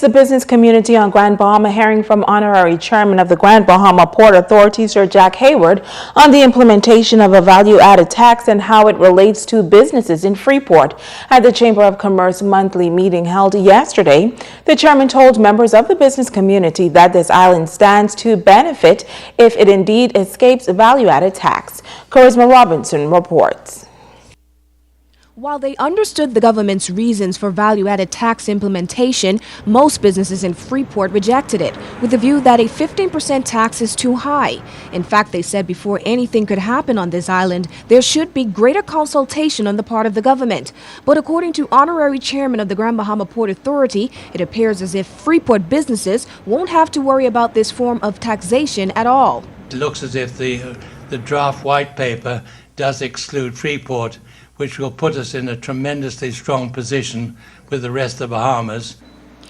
The business community on Grand Bahama hearing from Honorary Chairman of the Grand Bahama Port Authority, Sir Jack Hayward, on the implementation of a value-added tax and how it relates to businesses in Freeport. At the Chamber of Commerce monthly meeting held yesterday, the chairman told members of the business community that this island stands to benefit if it indeed escapes value-added tax. Charisma Robinson reports. While they understood the government's reasons for value-added tax implementation, most businesses in Freeport rejected it, with the view that a 15% tax is too high. In fact, they said before anything could happen on this island, there should be greater consultation on the part of the government. But according to Honorary Chairman of the Grand Bahama Port Authority, it appears as if Freeport businesses won't have to worry about this form of taxation at all. It looks as if the draft white paper does exclude Freeport, which will put us in a tremendously strong position with the rest of the Bahamas.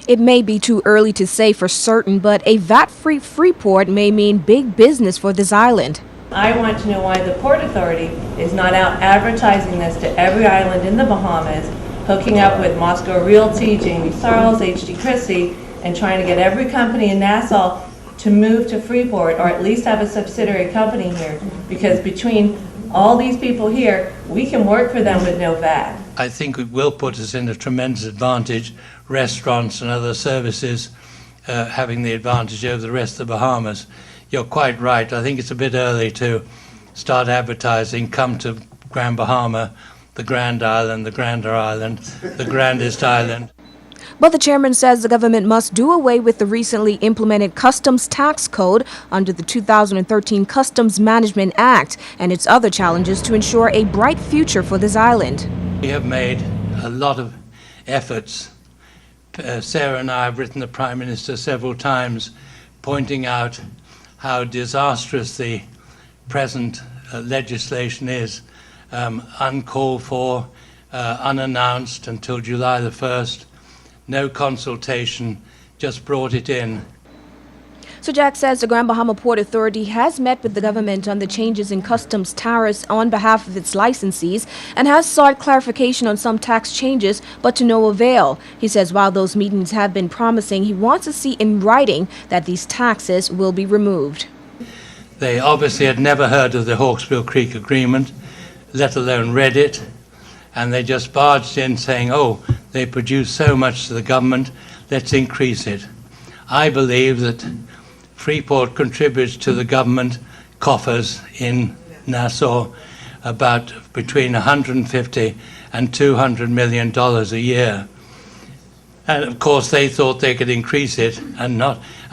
It may be too early to say for certain, but a VAT-free Freeport may mean big business for this island. I want to know why the Port Authority is not out advertising this to every island in the Bahamas, hooking up with Moscow Realty, Jamie Sarles, H.D. Christie, and trying to get every company in Nassau to move to Freeport, or at least have a subsidiary company here, because between all these people here, we can work for them with no VAT. I think it will put us in a tremendous advantage, restaurants and other services having the advantage over the rest of the Bahamas. You're quite right. I think it's a bit early to start advertising, come to Grand Bahama, the Grand Island, the Grander Island, the grandest island. But the chairman says the government must do away with the recently implemented Customs Tax Code under the 2013 Customs Management Act and its other challenges to ensure a bright future for this island. We have made a lot of efforts. Sarah and I have written the Prime Minister several times pointing out how disastrous the present legislation is, uncalled for, unannounced until July the 1st. No consultation, just brought it in. So Jack says the Grand Bahama Port Authority has met with the government on the changes in customs tariffs on behalf of its licensees and has sought clarification on some tax changes, but to no avail. He says while those meetings have been promising, he wants to see in writing that these taxes will be removed. They obviously had never heard of the Hawkesbury Creek Agreement, let alone read it, and they just barged in saying, oh, they produce so much to the government, let's increase it. I believe that Freeport contributes to the government coffers in Nassau about between $150 and $200 million a year. And of course they thought they could increase it and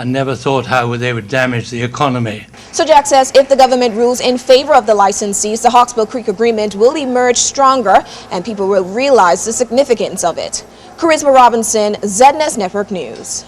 never thought how they would damage the economy. So Jack says if the government rules in favor of the licensees, the Hawkesbury Creek Agreement will emerge stronger and people will realize the significance of it. Charisma Robinson, ZNS Network News.